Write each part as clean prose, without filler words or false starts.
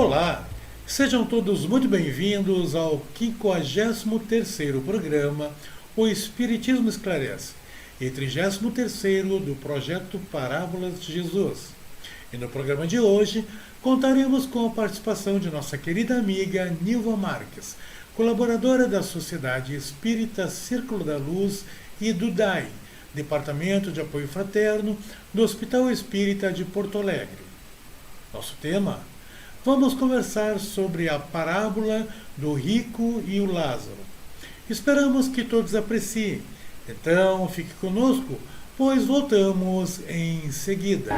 Olá, sejam todos muito bem-vindos ao 53º programa O Espiritismo Esclarece, e 33º do projeto Parábolas de Jesus. E no programa de hoje contaremos com a participação de nossa querida amiga Nilva Marques, colaboradora da Sociedade Espírita Círculo da Luz e do DAI, Departamento de Apoio Fraterno do Hospital Espírita de Porto Alegre. Nosso tema: vamos conversar sobre a parábola do rico e o Lázaro. Esperamos que todos apreciem. Então, fique conosco, pois voltamos em seguida.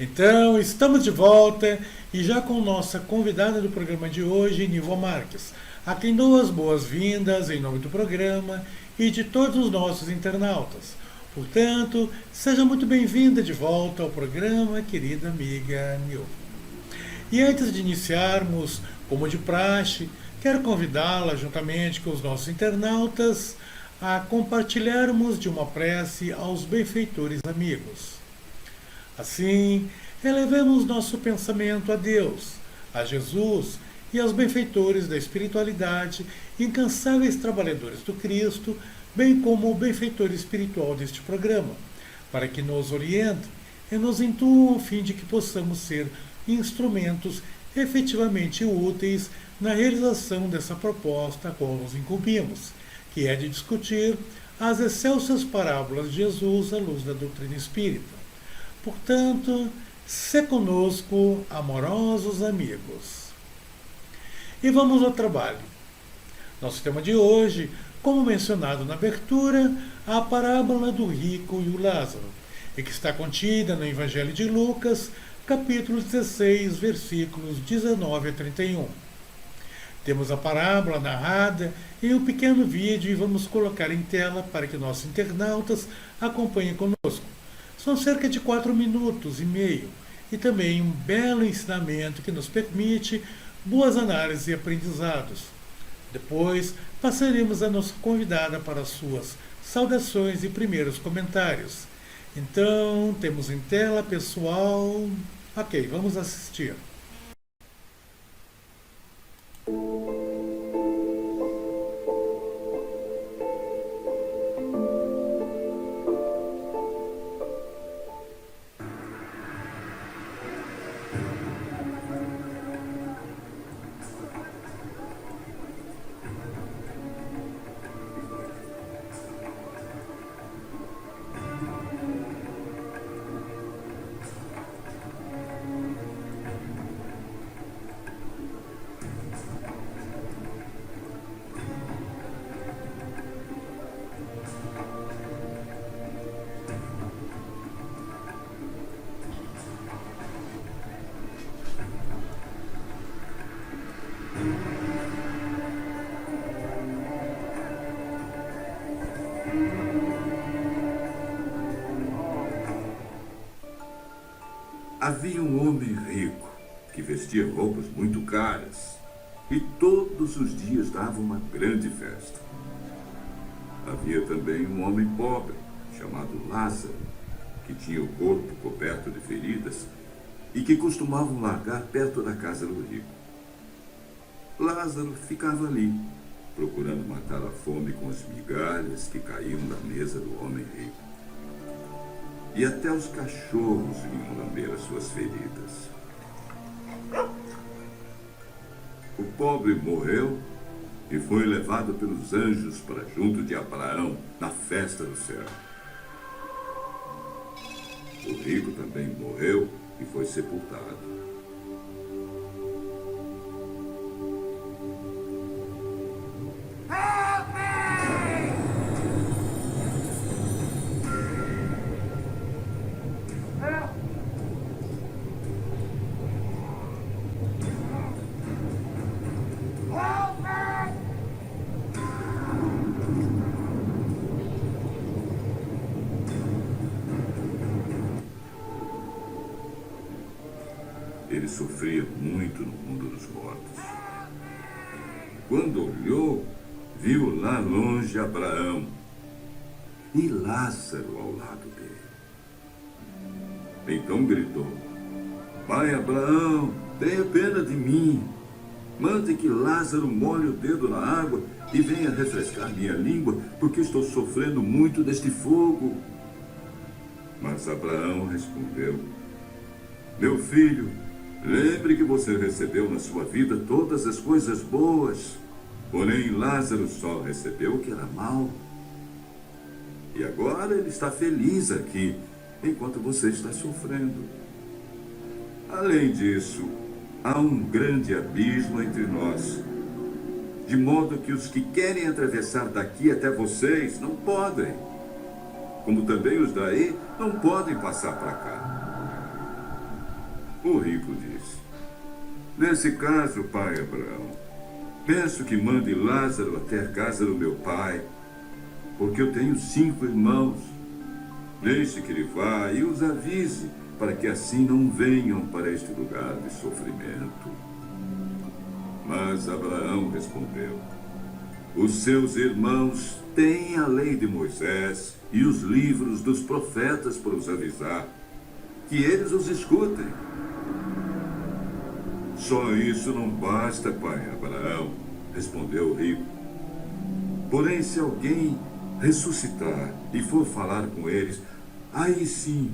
Então, estamos de volta e já com nossa convidada do programa de hoje, Nilva Marques, a quem dou as boas-vindas em nome do programa e de todos os nossos internautas. Portanto, seja muito bem-vinda de volta ao programa, querida amiga Nilva. E antes de iniciarmos, como de praxe, quero convidá-la, juntamente com os nossos internautas, a compartilharmos de uma prece aos benfeitores amigos. Assim, elevemos nosso pensamento a Deus, a Jesus e aos benfeitores da espiritualidade, incansáveis trabalhadores do Cristo, bem como o benfeitor espiritual deste programa, para que nos orientem e nos intuam a fim de que possamos ser instrumentos efetivamente úteis na realização dessa proposta a qual nos incumbimos, que é de discutir as excelsas parábolas de Jesus à luz da doutrina espírita. Portanto, se conosco, amorosos amigos. E vamos ao trabalho. Nosso tema de hoje, como mencionado na abertura, a parábola do rico e o Lázaro, e que está contida no Evangelho de Lucas, capítulo 16, versículos 19 a 31. Temos a parábola narrada em um pequeno vídeo e vamos colocar em tela para que nossos internautas acompanhem conosco. São cerca de 4 minutos e meio e também um belo ensinamento que nos permite boas análises e aprendizados. Depois, passaremos a nossa convidada para as suas saudações e primeiros comentários. Então, temos em tela, pessoal. Ok, vamos assistir. Havia um homem rico que vestia roupas muito caras e todos os dias dava uma grande festa. Havia também um homem pobre chamado Lázaro, que tinha o corpo coberto de feridas e que costumavam largar perto da casa do rico. Lázaro ficava ali, procurando matar a fome com as migalhas que caíam da mesa do homem rico. E até os cachorros vinham lamber as suas feridas. O pobre morreu e foi levado pelos anjos para junto de Abraão na festa do céu. O rico também morreu e foi sepultado. Ele sofria muito no mundo dos mortos. Quando olhou, viu lá longe Abraão e Lázaro ao lado dele. Então gritou: Pai Abraão, tenha pena de mim. Mande que Lázaro molhe o dedo na água e venha refrescar minha língua, porque estou sofrendo muito deste fogo. Mas Abraão respondeu: Meu filho, lembre que você recebeu na sua vida todas as coisas boas, porém Lázaro só recebeu o que era mal. E agora ele está feliz aqui, enquanto você está sofrendo. Além disso, há um grande abismo entre nós, de modo que os que querem atravessar daqui até vocês não podem, como também os daí não podem passar para cá. O rico disse: Nesse caso, pai Abraão, peço que mande Lázaro até a casa do meu pai, porque eu tenho 5 irmãos. Deixe que ele vá e os avise, para que assim não venham para este lugar de sofrimento. Mas Abraão respondeu: Os seus irmãos têm a lei de Moisés e os livros dos profetas para os avisar, que eles os escutem. Só isso não basta, pai Abraão, respondeu o rico. Porém, se alguém ressuscitar e for falar com eles, aí sim,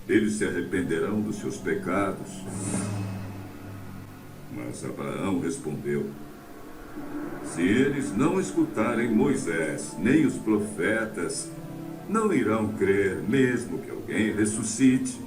eles se arrependerão dos seus pecados. Mas Abraão respondeu: Se eles não escutarem Moisés nem os profetas, não irão crer, mesmo que alguém ressuscite.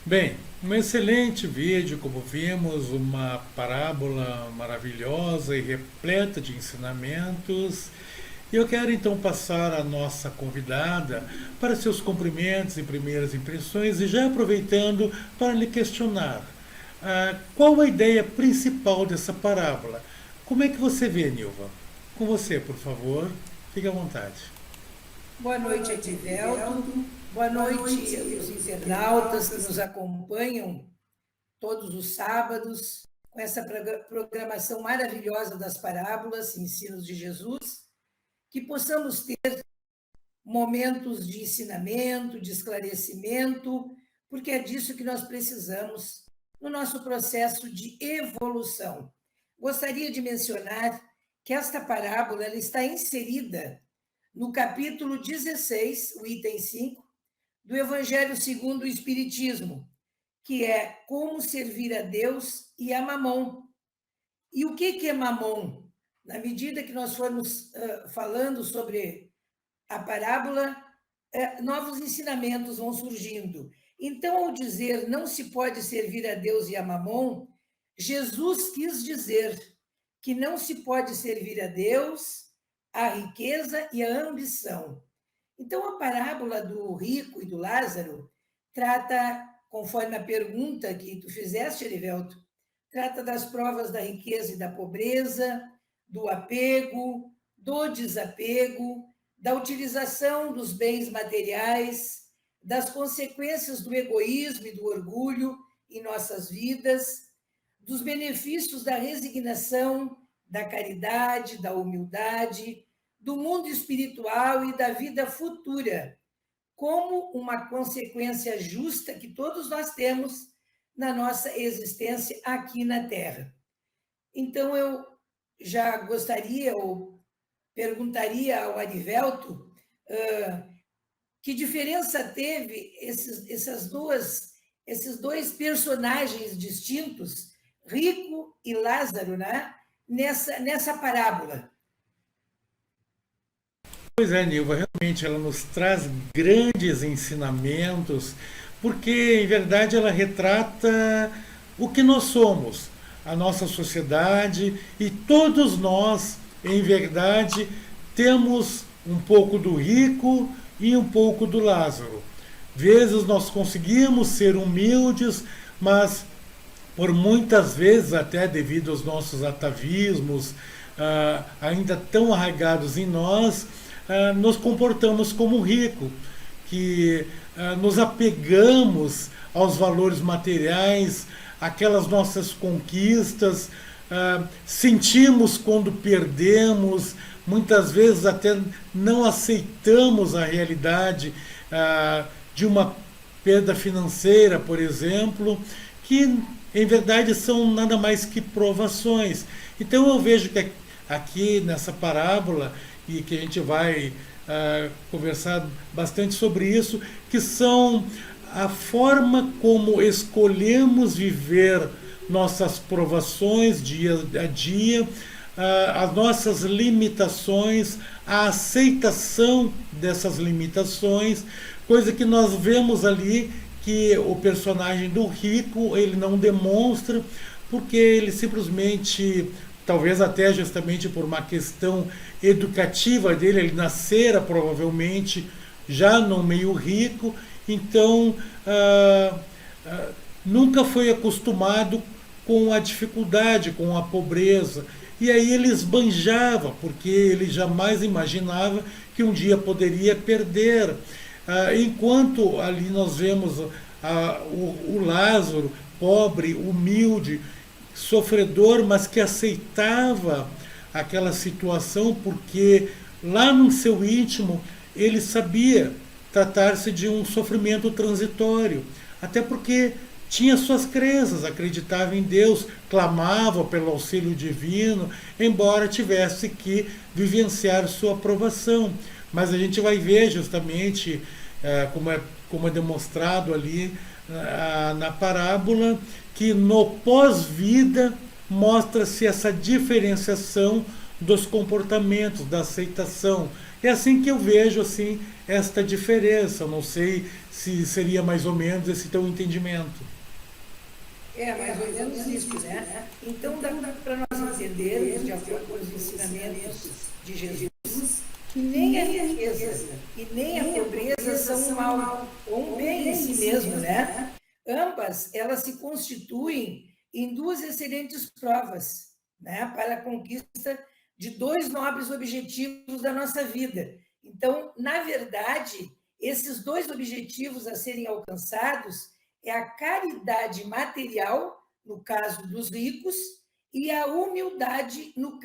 Bem, um excelente vídeo, como vimos, uma parábola maravilhosa e repleta de ensinamentos. E eu quero então passar a nossa convidada para seus cumprimentos e primeiras impressões, e já aproveitando para lhe questionar, qual a ideia principal dessa parábola? Como é que você vê, Nilva? Com você, por favor, fique à vontade. Boa noite, Edivelto. Boa noite aos internautas que nos acompanham todos os sábados com essa programação maravilhosa das parábolas, ensinos de Jesus, que possamos ter momentos de ensinamento, de esclarecimento, porque é disso que nós precisamos no nosso processo de evolução. Gostaria de mencionar que esta parábola ela está inserida no capítulo 16, o item 5, do Evangelho segundo o Espiritismo, que é como servir a Deus e a Mamon. E o que é Mamon? Na medida que nós formos falando sobre a parábola, novos ensinamentos vão surgindo. Então, ao dizer não se pode servir a Deus e a Mamon, Jesus quis dizer que não se pode servir a Deus, a riqueza e a ambição. Então, a parábola do rico e do Lázaro trata, conforme a pergunta que tu fizeste, Erivelto, trata das provas da riqueza e da pobreza, do apego, do desapego, da utilização dos bens materiais, das consequências do egoísmo e do orgulho em nossas vidas, dos benefícios da resignação, da caridade, da humildade, do mundo espiritual e da vida futura, como uma consequência justa que todos nós temos na nossa existência aqui na Terra. Então, eu já gostaria ou perguntaria ao Arivelto que diferença teve esses dois personagens distintos, Rico e Lázaro, né? nessa parábola. Pois é, Nilva, realmente ela nos traz grandes ensinamentos, porque, em verdade, ela retrata o que nós somos, a nossa sociedade, e todos nós, em verdade, temos um pouco do rico e um pouco do Lázaro. Vezes nós conseguimos ser humildes, mas por muitas vezes, até devido aos nossos atavismos, ainda tão arraigados em nós, nos comportamos como rico, que nos apegamos aos valores materiais, aquelas nossas conquistas, sentimos quando perdemos, muitas vezes até não aceitamos a realidade de uma perda financeira, por exemplo, que em verdade são nada mais que provações. Então eu vejo que aqui nessa parábola, e que a gente vai conversar bastante sobre isso, que são a forma como escolhemos viver nossas provações dia a dia, as nossas limitações, a aceitação dessas limitações, coisa que nós vemos ali que o personagem do rico ele não demonstra, porque ele simplesmente, talvez até justamente por uma questão educativa dele, ele nascera provavelmente já no meio rico, então nunca foi acostumado com a dificuldade, com a pobreza, e aí ele esbanjava, porque ele jamais imaginava que um dia poderia perder. Enquanto ali nós vemos o Lázaro, pobre, humilde, sofredor, mas que aceitava aquela situação porque lá no seu íntimo ele sabia tratar-se de um sofrimento transitório, até porque tinha suas crenças, acreditava em Deus, clamava pelo auxílio divino, embora tivesse que vivenciar sua provação. Mas a gente vai ver justamente, como é demonstrado ali na parábola, que no pós-vida mostra-se essa diferenciação dos comportamentos, da aceitação. É assim que eu vejo assim esta diferença. Eu não sei se seria mais ou menos esse teu entendimento. Mais ou menos isso, né? Então, dá para nós entendermos, de acordo com os ensinamentos de Jesus, que nem a riqueza e nem a pobreza são um mal, ou um bem em si mesmo, né? Ambas, elas se constituem em duas excelentes provas, né? Para a conquista de dois nobres objetivos da nossa vida. Então, na verdade, esses dois objetivos a serem alcançados é a caridade material, no caso dos ricos, e a humildade, no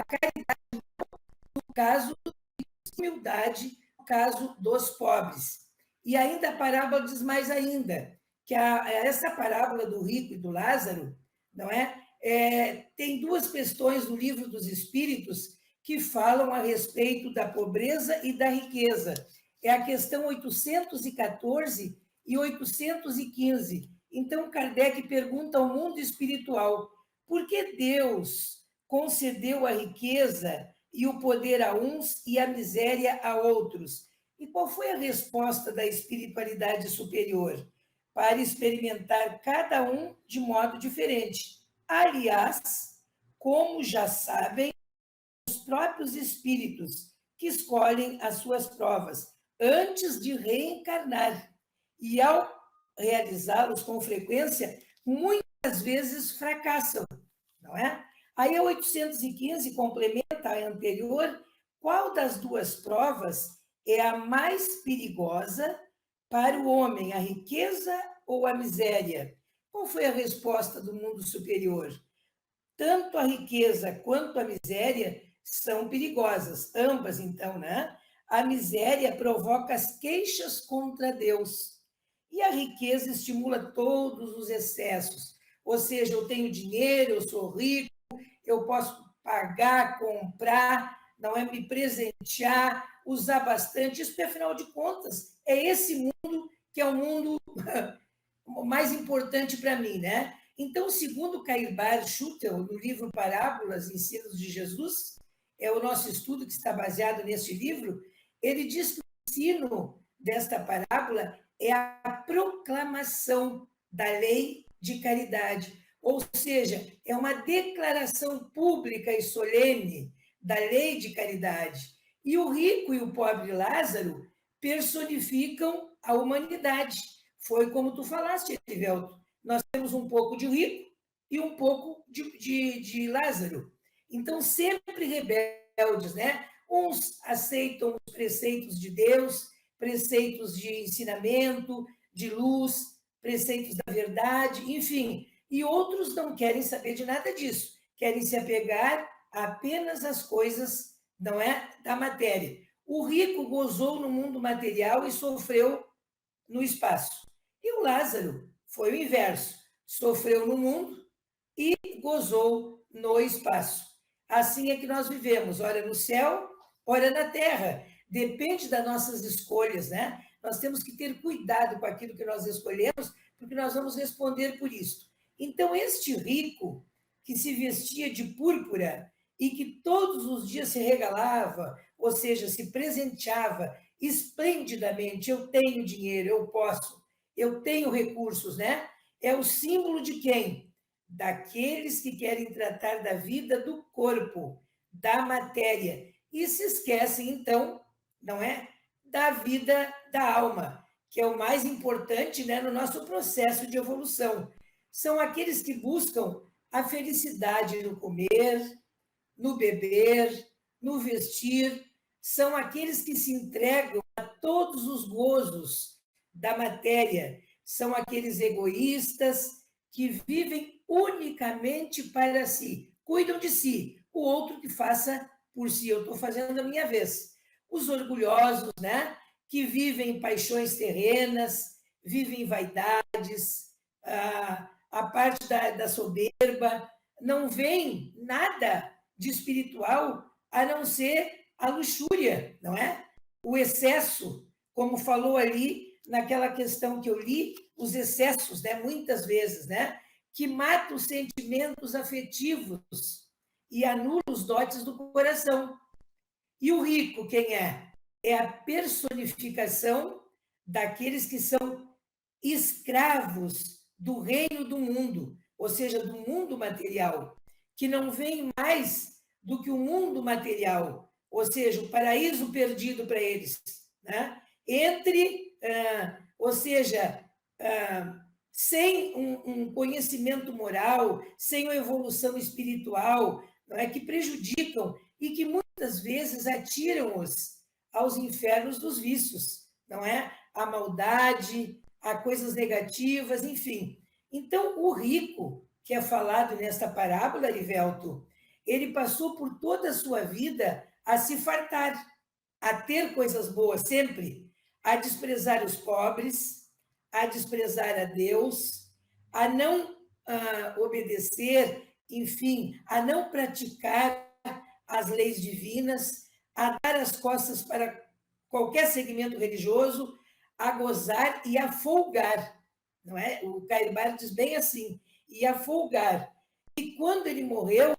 caso humildade, no caso dos pobres. E ainda a parábola diz mais ainda, que essa parábola do rico e do Lázaro, não é? Tem duas questões no Livro dos Espíritos que falam a respeito da pobreza e da riqueza. É a questão 814 e 815. Então, Kardec pergunta ao mundo espiritual, por que Deus concedeu a riqueza e o poder a uns e a miséria a outros? E qual foi a resposta da espiritualidade superior? para experimentar cada um de modo diferente. Aliás, como já sabem, os próprios espíritos que escolhem as suas provas antes de reencarnar e, ao realizá-los com frequência, muitas vezes fracassam, não é? Aí a 815 complementa a anterior: qual das duas provas é a mais perigosa para o homem, a riqueza ou a miséria? Qual foi a resposta do mundo superior? Tanto a riqueza quanto a miséria são perigosas, ambas, então, né? A miséria provoca as queixas contra Deus e a riqueza estimula todos os excessos. Ou seja, eu tenho dinheiro, eu sou rico, eu posso pagar, comprar, não é, me presentear, usar bastante. Isso, porque, afinal de contas, é esse mundo que é o mundo mais importante para mim, né? Então, segundo Cairbar Schutel, no livro Parábolas, Ensinos de Jesus, é o nosso estudo que está baseado neste livro, ele diz que o ensino desta parábola é a proclamação da lei de caridade, ou seja, é uma declaração pública e solene da lei de caridade. E o rico e o pobre Lázaro personificam a humanidade. Foi como tu falaste, Edivelto. Nós temos um pouco de rico e um pouco de Lázaro. Então, sempre rebeldes, né? Uns aceitam os preceitos de Deus, preceitos de ensinamento, de luz, preceitos da verdade, enfim. E outros não querem saber de nada disso. Querem se apegar apenas às coisas, não é, da matéria. O rico gozou no mundo material e sofreu no espaço. E o Lázaro foi o inverso. Sofreu no mundo e gozou no espaço. Assim é que nós vivemos, ora no céu, ora na terra. Depende das nossas escolhas, né? Nós temos que ter cuidado com aquilo que nós escolhemos, porque nós vamos responder por isso. Então, este rico que se vestia de púrpura e que todos os dias se regalava, ou seja, se presenteava esplendidamente, eu tenho dinheiro, eu posso, eu tenho recursos, né? É o símbolo de quem? Daqueles que querem tratar da vida do corpo, da matéria, e se esquecem, então, não é? Da vida da alma, que é o mais importante, né, no nosso processo de evolução. São aqueles que buscam a felicidade no comer, no beber, no vestir, são aqueles que se entregam a todos os gozos da matéria, são aqueles egoístas que vivem unicamente para si, cuidam de si, o outro que faça por si, eu estou fazendo a minha vez. Os orgulhosos, né, que vivem paixões terrenas, vivem vaidades, a parte da soberba, não vem nada de espiritual a não ser a luxúria, não é? O excesso, como falou ali naquela questão que eu li, os excessos, né, muitas vezes, né, que matam os sentimentos afetivos e anulam os dotes do coração. E o rico, quem é? É a personificação daqueles que são escravos do reino do mundo, ou seja, do mundo material, que não vem mais do que o mundo material, ou seja, o paraíso perdido para eles, né? Ou seja, sem um conhecimento moral, sem uma evolução espiritual, não é, que prejudicam e que muitas vezes atiram-os aos infernos dos vícios, não é? A maldade, a coisas negativas, enfim. Então, o rico, que é falado nesta parábola, Arivelto, ele passou por toda a sua vida a se fartar, a ter coisas boas sempre, a desprezar os pobres, a desprezar a Deus, a não obedecer, enfim, a não praticar as leis divinas, a dar as costas para qualquer segmento religioso, a gozar e a folgar, não é? O Cairbar diz bem assim, e a folgar. E quando ele morreu,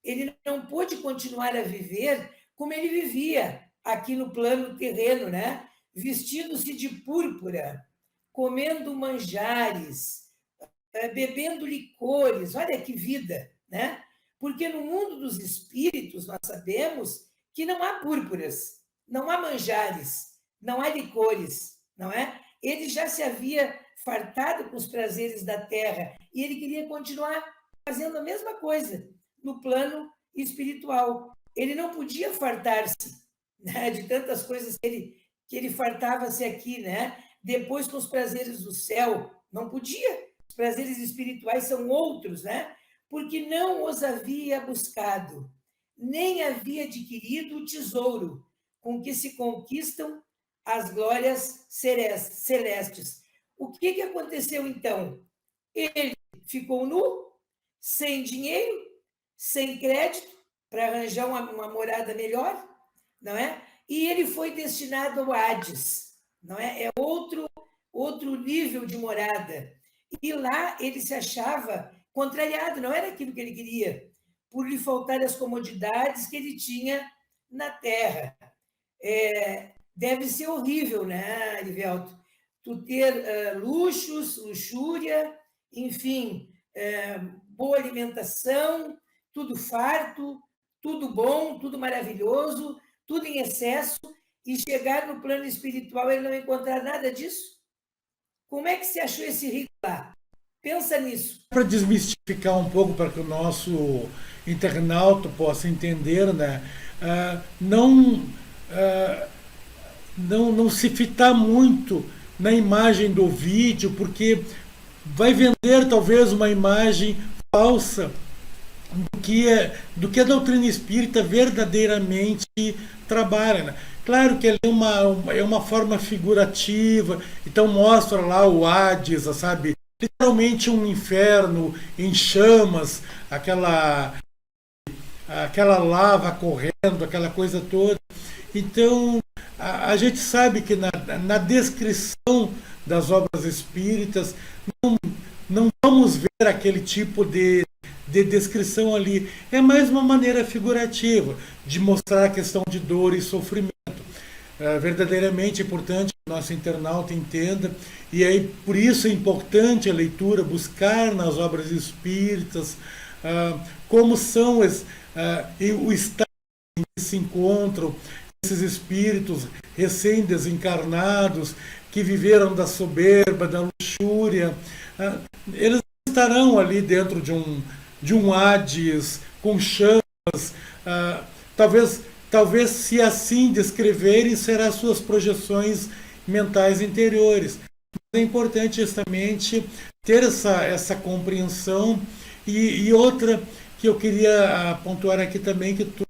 ele não pôde continuar a viver como ele vivia aqui no plano terreno, né? Vestindo-se de púrpura, comendo manjares, bebendo licores. Olha que vida, né? Porque no mundo dos espíritos nós sabemos que não há púrpuras, não há manjares, não há licores, não é? Ele já se havia fartado com os prazeres da terra e ele queria continuar fazendo a mesma coisa no plano espiritual. Ele não podia fartar-se, né, de tantas coisas que ele fartava-se aqui, né? Depois com os prazeres do céu, não podia. Os prazeres espirituais são outros, né? Porque não os havia buscado, nem havia adquirido o tesouro com que se conquistam as glórias celestes. O que aconteceu então? Ele ficou nu, sem dinheiro, sem crédito, para arranjar uma morada melhor, não é? E ele foi destinado ao Hades, não é? É outro nível de morada. E lá ele se achava contrariado, não era aquilo que ele queria, por lhe faltar as comodidades que ele tinha na terra. Deve ser horrível, né, Erivelto? Tu ter luxos, luxúria, enfim, boa alimentação, tudo farto, tudo bom, tudo maravilhoso, tudo em excesso, e chegar no plano espiritual e não encontrar nada disso? Como é que você achou esse rico lá? Pensa nisso. Para desmistificar um pouco, para que o nosso internauta possa entender, né? Não se fitar muito na imagem do vídeo, porque vai vender talvez uma imagem falsa do que a doutrina espírita verdadeiramente trabalha, né? Claro que ele é uma forma figurativa, então mostra lá o Hades, sabe? Literalmente um inferno em chamas, aquela lava correndo, aquela coisa toda. Então, a gente sabe que na descrição das obras espíritas não vamos ver aquele tipo de descrição ali. É mais uma maneira figurativa de mostrar a questão de dor e sofrimento. Verdadeiramente importante que o nosso internauta entenda, e aí por isso é importante a leitura, buscar nas obras espíritas como são o estado em que se encontram esses espíritos recém-desencarnados que viveram da soberba, da luxúria. Eles estarão ali dentro de um Hades com chamas, talvez se assim descreverem, serão as suas projeções mentais interiores. Mas é importante justamente ter essa compreensão. E outra que eu queria pontuar aqui também, que tu,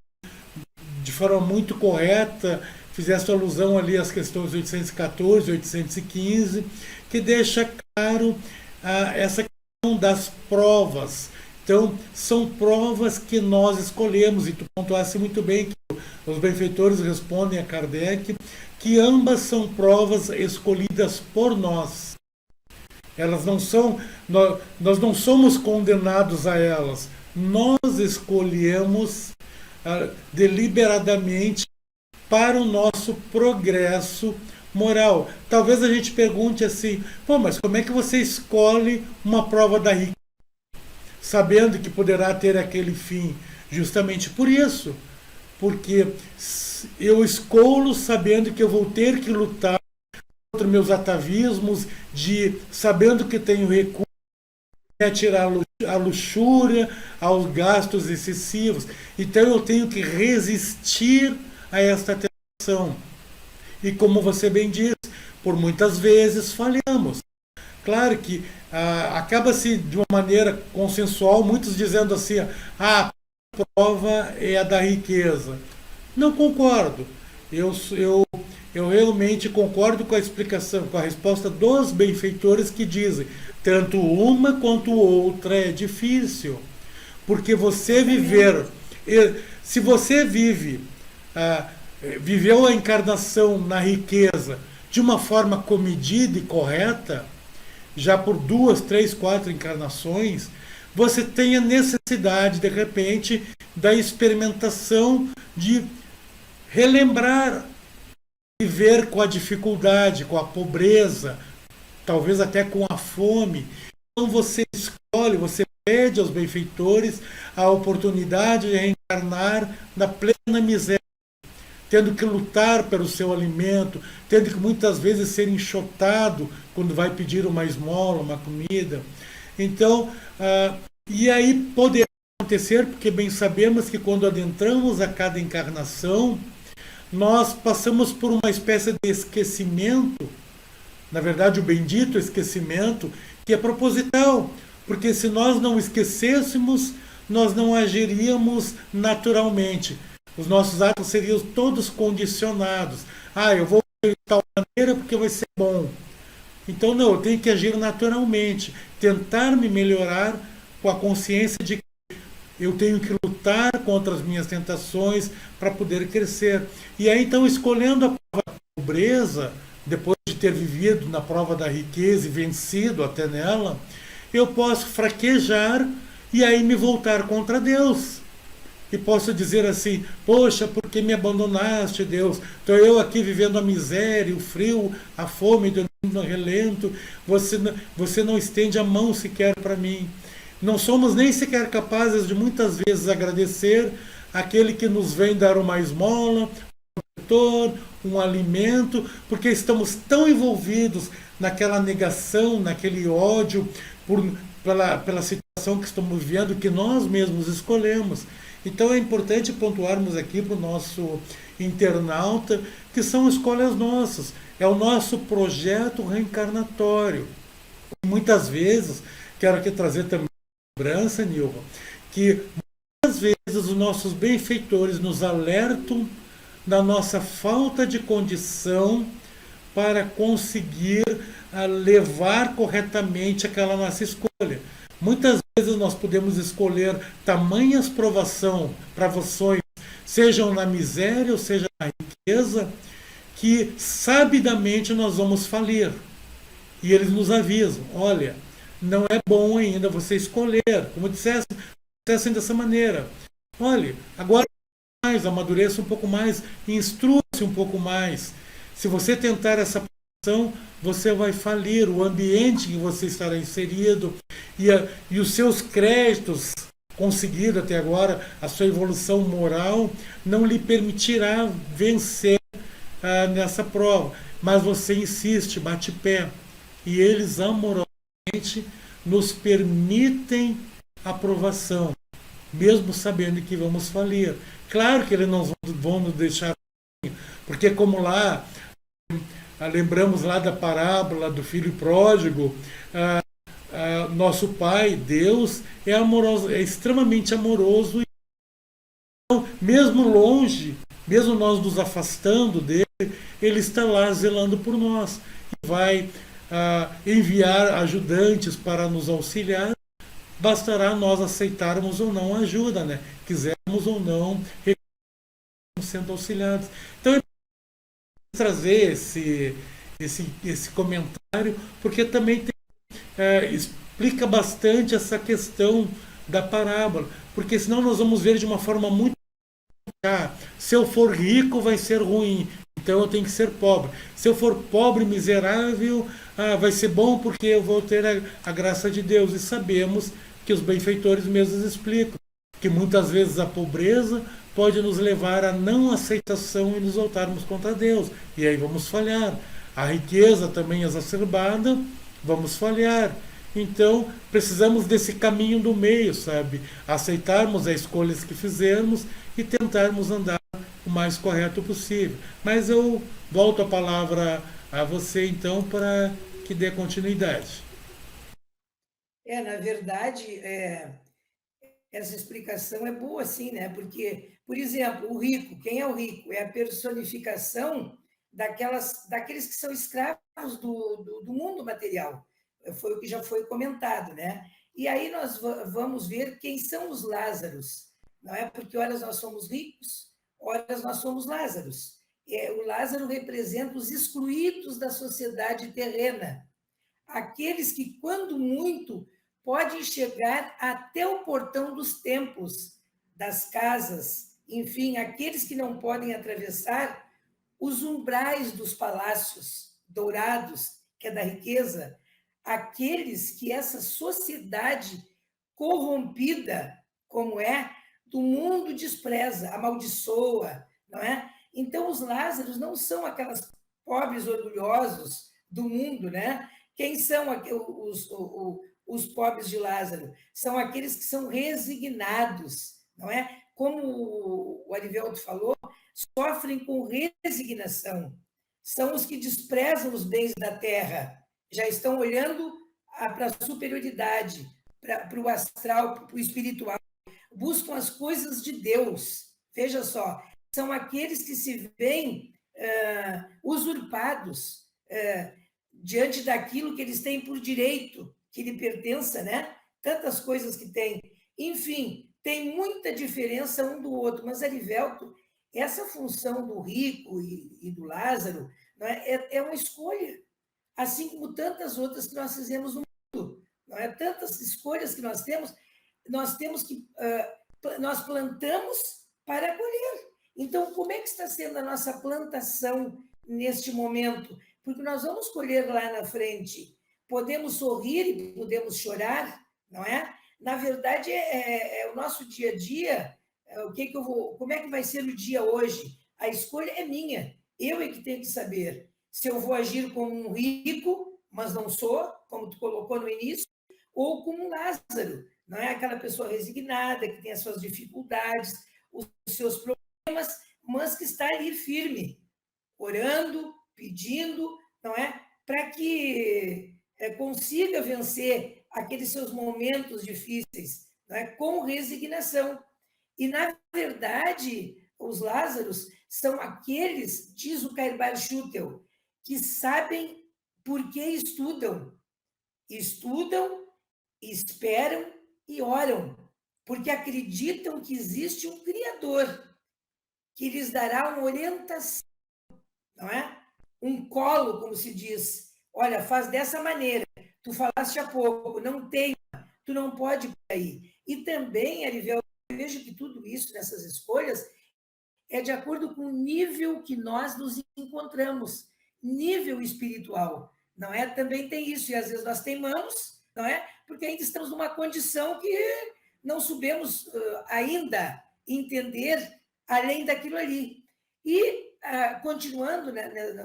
de forma muito correta, fizeste alusão ali às questões 814, 815, que deixa claro essa questão das provas. Então, são provas que nós escolhemos, e tu pontuaste muito bem que os benfeitores respondem a Kardec que ambas são provas escolhidas por nós. Elas não são, nós não somos condenados a elas. Nós escolhemos deliberadamente para o nosso progresso moral. Talvez a gente pergunte assim, mas como é que você escolhe uma prova da riqueza, sabendo que poderá ter aquele fim? Justamente por isso. Porque eu escolho sabendo que eu vou ter que lutar contra meus atavismos, sabendo que tenho recursos, atirar a luxúria, aos gastos excessivos. Então eu tenho que resistir a esta tentação. E como você bem disse, por muitas vezes falhamos. Claro que acaba-se de uma maneira consensual, muitos dizendo assim, a prova é a da riqueza. Não concordo. Eu realmente concordo com a explicação, com a resposta dos benfeitores que dizem tanto uma quanto outra é difícil. Porque você viver... Se você viveu a encarnação na riqueza de uma forma comedida e correta, já por 2, 3, 4 encarnações, você tem a necessidade, de repente, da experimentação de relembrar, viver com a dificuldade, com a pobreza, talvez até com a fome. Então você escolhe, você pede aos benfeitores a oportunidade de reencarnar na plena miséria, tendo que lutar pelo seu alimento, tendo que muitas vezes ser enxotado quando vai pedir uma esmola, uma comida. Então, e aí poderá acontecer, porque bem sabemos que quando adentramos a cada encarnação, nós passamos por uma espécie de esquecimento, na verdade o bendito esquecimento, que é proposital, porque se nós não esquecêssemos, nós não agiríamos naturalmente. Os nossos atos seriam todos condicionados. Eu vou agir de tal maneira porque vai ser bom. Então não, eu tenho que agir naturalmente, tentar me melhorar com a consciência de que eu tenho que lutar contra as minhas tentações para poder crescer. E aí então, escolhendo a prova da pobreza, depois de ter vivido na prova da riqueza e vencido até nela, eu posso fraquejar e aí me voltar contra Deus. E posso dizer assim: poxa, por que me abandonaste, Deus? Estou eu aqui vivendo a miséria, o frio, a fome, no relento, você não estende a mão sequer para mim. Não somos nem sequer capazes de muitas vezes agradecer aquele que nos vem dar uma esmola, um protetor, um alimento, porque estamos tão envolvidos naquela negação, naquele ódio pela situação que estamos vivendo, que nós mesmos escolhemos. Então é importante pontuarmos aqui para o nosso internauta que são escolhas nossas, é o nosso projeto reencarnatório. Muitas vezes, quero aqui trazer também lembrança, Nilva, que muitas vezes os nossos benfeitores nos alertam da nossa falta de condição para conseguir levar corretamente aquela nossa escolha. Muitas vezes nós podemos escolher tamanhas provações, sejam na miséria ou seja na riqueza, que sabidamente nós vamos falir. E eles nos avisam: olha, não é bom ainda você escolher, como dissessem dessa maneira. Olha, agora mais, amadureça um pouco mais, instrua-se um pouco mais. Se você tentar essa posição, você vai falir. O ambiente que você estará inserido e os seus créditos conseguidos até agora, a sua evolução moral, não lhe permitirá vencer nessa prova. Mas você insiste, bate pé. E eles amorosamente nos permitem aprovação, mesmo sabendo que vamos falir. Claro que eles não vão nos deixar, porque como lá, lembramos lá da parábola do filho pródigo, nosso Pai, Deus, é amoroso, é extremamente amoroso. Então, mesmo longe, mesmo nós nos afastando dele, ele está lá zelando por nós. E vai enviar ajudantes para nos auxiliar. Bastará nós aceitarmos ou não a ajuda, né? Quisermos ou não sendo auxiliados. Então, trazer esse comentário, porque também explica bastante essa questão da parábola, porque senão nós vamos ver de uma forma muito se eu for rico vai ser ruim, então eu tenho que ser pobre. Se eu for pobre, miserável, vai ser bom porque eu vou ter a graça de Deus. E sabemos que os benfeitores mesmos explicam que muitas vezes a pobreza pode nos levar à não aceitação e nos voltarmos contra Deus. E aí vamos falhar. A riqueza também exacerbada, vamos falhar. Então, precisamos desse caminho do meio, sabe? Aceitarmos as escolhas que fizermos e tentarmos andar o mais correto possível. Mas eu volto a palavra a você, então, para que dê continuidade. Na verdade, essa explicação é boa, sim, né? Porque, por exemplo, o rico, quem é o rico? É a personificação daqueles que são escravos do mundo material. Foi o que já foi comentado, né? E aí nós vamos ver quem são os Lázaros, não é? Porque horas nós somos ricos, horas nós somos Lázaros. O Lázaro representa os excluídos da sociedade terrena, aqueles que, quando muito, podem chegar até o portão dos templos, das casas, enfim, aqueles que não podem atravessar os umbrais dos palácios dourados que é da riqueza, aqueles que essa sociedade corrompida, como é, do mundo despreza, amaldiçoa, não é? Então, os Lázaros não são aquelas pobres orgulhosos do mundo, né? Quem são os pobres de Lázaro? São aqueles que são resignados, não é? Como o Arivelto falou, sofrem com resignação. São os que desprezam os bens da terra, já estão olhando para a superioridade, para o astral, para o espiritual, buscam as coisas de Deus. Veja só, são aqueles que se veem usurpados diante daquilo que eles têm por direito, que lhe pertença, né? Tantas coisas que têm. Enfim, tem muita diferença um do outro, mas, Arivelto, essa função do rico e do Lázaro, não é uma escolha, assim como tantas outras que nós fizemos no mundo. Não é? Tantas escolhas que nós temos que nós plantamos para colher. Então, como é que está sendo a nossa plantação neste momento? Porque nós vamos colher lá na frente. Podemos sorrir e podemos chorar, não é? Na verdade, é o nosso dia a dia. Como é que vai ser o dia hoje? A escolha é minha. Eu é que tenho que saber se eu vou agir como um rico, mas não sou, como tu colocou no início, ou como um Lázaro, não é? Aquela pessoa resignada, que tem as suas dificuldades, os seus problemas, mas que está ali firme, orando, pedindo, não é? Para que consiga vencer aqueles seus momentos difíceis, não é? Com resignação. E, na verdade, os Lázaros são aqueles, diz o Cairbar Schutel, que sabem por que estudam. Estudam, esperam e oram, porque acreditam que existe um Criador que lhes dará uma orientação, não é? Um colo, como se diz. Olha, faz dessa maneira. Tu falaste há pouco, não teima, tu não pode ir por aí. E também, Arivel, eu vejo que tudo isso, nessas escolhas, é de acordo com o nível que nós nos encontramos, nível espiritual, não é? Também tem isso, e às vezes nós teimamos, não é? Porque ainda estamos numa condição que não soubemos ainda entender além daquilo ali. E, continuando,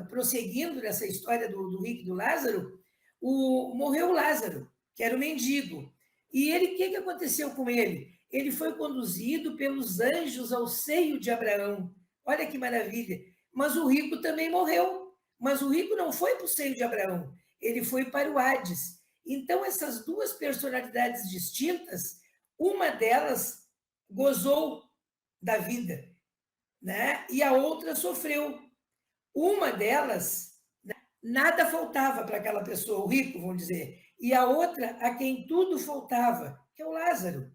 prosseguindo nessa história do rico e do Lázaro, morreu o Lázaro, que era o mendigo. E ele, o que aconteceu com ele? Ele foi conduzido pelos anjos ao seio de Abraão. Olha que maravilha. Mas o rico também morreu. Mas o rico não foi para o seio de Abraão, ele foi para o Hades. Então, essas duas personalidades distintas, uma delas gozou da vida, né? E a outra sofreu. Uma delas, né, nada faltava para aquela pessoa, o rico, vamos dizer, e a outra, a quem tudo faltava, que é o Lázaro.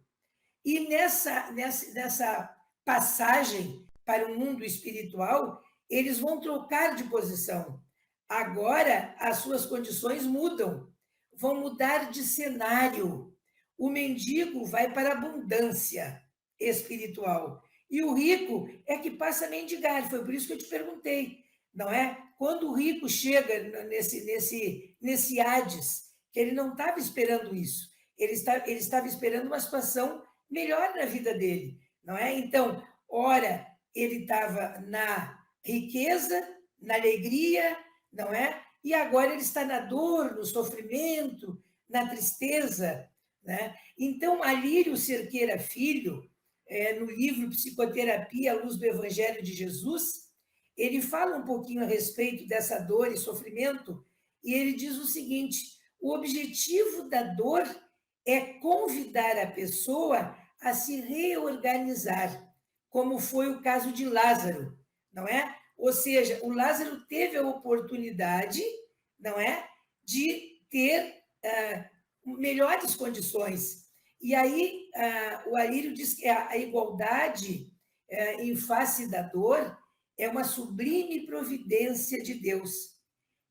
E nessa passagem para o mundo espiritual, eles vão trocar de posição. Agora, as suas condições mudam, vão mudar de cenário. O mendigo vai para a abundância espiritual. E o rico é que passa a mendigar. Foi por isso que eu te perguntei, não é? Quando o rico chega nesse Hades, que ele não estava esperando isso, ele estava esperando uma situação melhor na vida dele, não é? Então, ora, ele estava na riqueza, na alegria, não é? E agora ele está na dor, no sofrimento, na tristeza, né? Então, Alírio Cerqueira Filho, no livro Psicoterapia à Luz do Evangelho de Jesus, ele fala um pouquinho a respeito dessa dor e sofrimento, e ele diz o seguinte: o objetivo da dor é convidar a pessoa a se reorganizar, como foi o caso de Lázaro, não é? Ou seja, o Lázaro teve a oportunidade, não é, de ter melhores condições. E aí o Alírio diz que a igualdade em face da dor é uma sublime providência de Deus,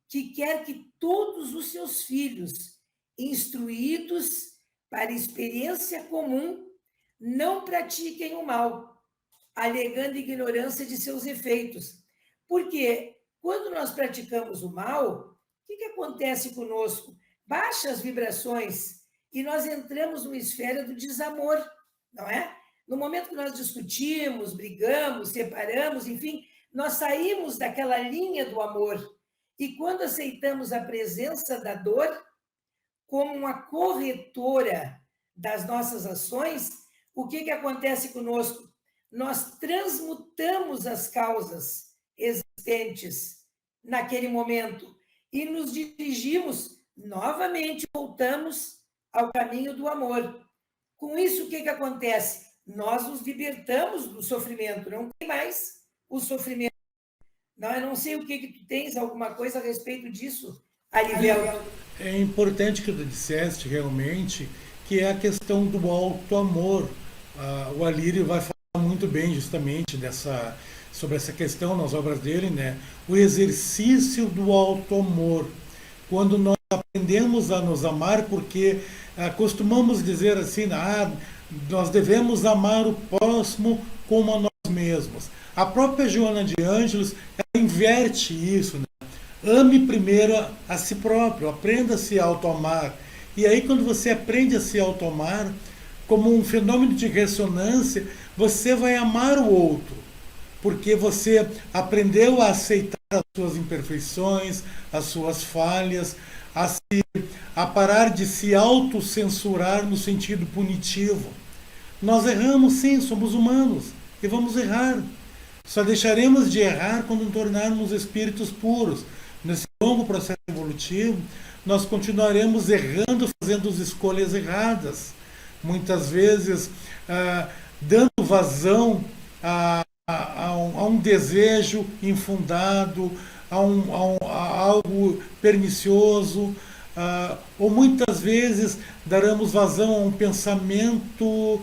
que quer que todos os seus filhos, instruídos para experiência comum, não pratiquem o mal, alegando ignorância de seus efeitos. Porque quando nós praticamos o mal, que acontece conosco? Baixa as vibrações e nós entramos numa esfera do desamor, não é? No momento que nós discutimos, brigamos, separamos, enfim, nós saímos daquela linha do amor. E quando aceitamos a presença da dor como uma corretora das nossas ações, o que acontece conosco? Nós transmutamos as causas existentes naquele momento e nos dirigimos novamente, voltamos ao caminho do amor. Com isso, o que acontece? Nós nos libertamos do sofrimento, não tem mais o sofrimento. Não, eu não sei o que tu tens, alguma coisa a respeito disso, Arivelto. É importante que tu disseste realmente que é a questão do auto-amor. O Alírio vai falar muito bem justamente sobre essa questão nas obras dele, né? O exercício do auto-amor. Quando nós aprendemos a nos amar, porque costumamos dizer assim, nós devemos amar o próximo como a nós mesmos. A própria Joana de Ângelos, ela inverte isso, né? Ame primeiro a si próprio, aprenda a se auto-amar. E aí, quando você aprende a se auto-amar, como um fenômeno de ressonância, você vai amar o outro, porque você aprendeu a aceitar as suas imperfeições, as suas falhas, a parar de se autocensurar no sentido punitivo. Nós erramos, sim, somos humanos e vamos errar. Só deixaremos de errar quando tornarmos espíritos puros. Nesse longo processo evolutivo, nós continuaremos errando, fazendo as escolhas erradas. Muitas vezes, dando vazão a um desejo infundado, a algo pernicioso, ou muitas vezes daremos vazão a um pensamento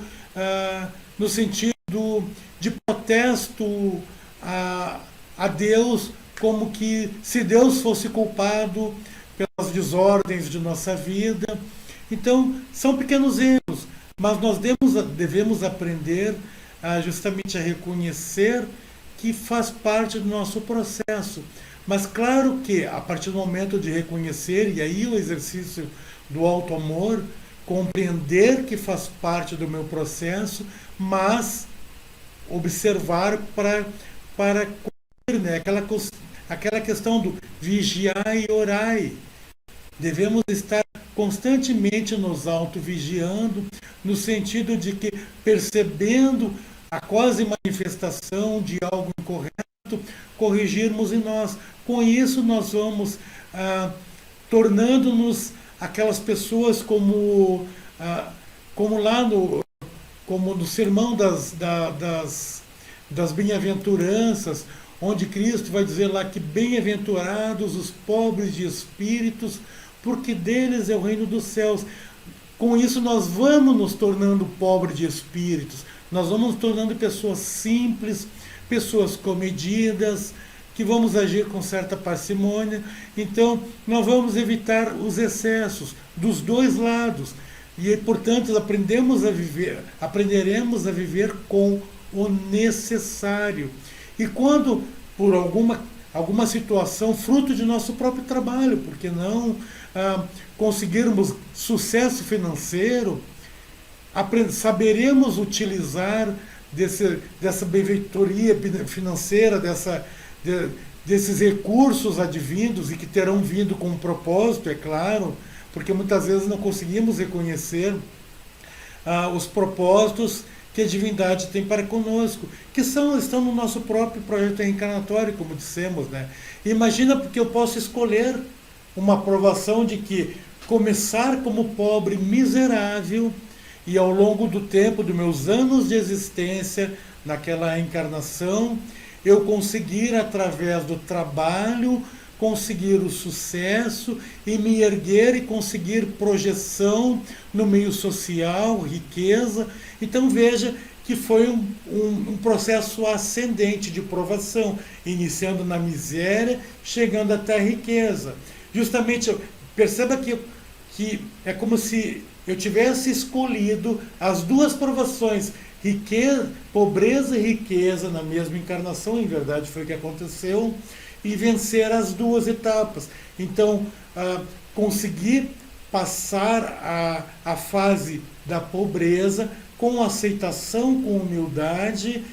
no sentido de protesto a Deus, como que se Deus fosse culpado pelas desordens de nossa vida. Então, são pequenos erros, mas nós devemos aprender justamente a reconhecer que faz parte do nosso processo. Mas claro que, a partir do momento de reconhecer, e aí o exercício do auto-amor, compreender que faz parte do meu processo, mas observar para cumprir, né? Aquela questão do vigiai e orai. Devemos estar constantemente nos auto-vigiando, no sentido de que, percebendo a quase manifestação de algo incorreto, corrigirmos em nós. Com isso, nós vamos tornando-nos aquelas pessoas como lá no sermão das bem-aventuranças, onde Cristo vai dizer lá que bem-aventurados os pobres de espíritos, porque deles é o reino dos céus. Com isso nós vamos nos tornando pobres de espíritos, nós vamos nos tornando pessoas simples, pessoas comedidas, que vamos agir com certa parcimônia. Então nós vamos evitar os excessos dos dois lados. E, portanto, aprenderemos a viver com o necessário. E quando, por alguma situação, fruto de nosso próprio trabalho, porque não conseguirmos sucesso financeiro, saberemos utilizar dessa benfeitoria financeira, desses recursos advindos e que terão vindo com um propósito, é claro, porque muitas vezes não conseguimos reconhecer os propósitos que a divindade tem para conosco, que estão no nosso próprio projeto reencarnatório, como dissemos, né? Imagina, porque eu posso escolher uma aprovação de que começar como pobre miserável e ao longo do tempo, dos meus anos de existência naquela encarnação, eu conseguir, através do trabalho, conseguir o sucesso e me erguer e conseguir projeção no meio social, riqueza. Então veja que foi um processo ascendente de provação, iniciando na miséria, chegando até a riqueza. Justamente, perceba que é como se eu tivesse escolhido as duas provações, pobreza e riqueza na mesma encarnação. Em verdade foi o que aconteceu. e vencer as duas etapas. Então, conseguir passar a fase da pobreza com aceitação, com humildade,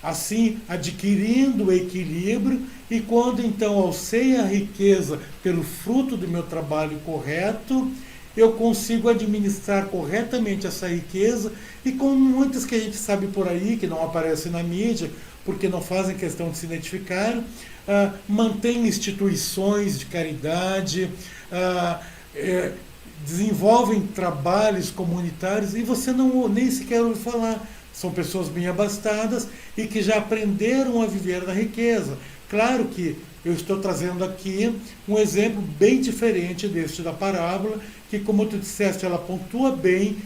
assim adquirindo o equilíbrio, e quando então alcei a riqueza pelo fruto do meu trabalho correto, eu consigo administrar corretamente essa riqueza, e com muitas que a gente sabe por aí, que não aparecem na mídia, porque não fazem questão de se identificar, mantém instituições de caridade, desenvolvem trabalhos comunitários, e você não nem sequer ouve falar. São pessoas bem abastadas e que já aprenderam a viver da riqueza. Claro que eu estou trazendo aqui um exemplo bem diferente deste da parábola, que, como tu disseste, ela pontua bem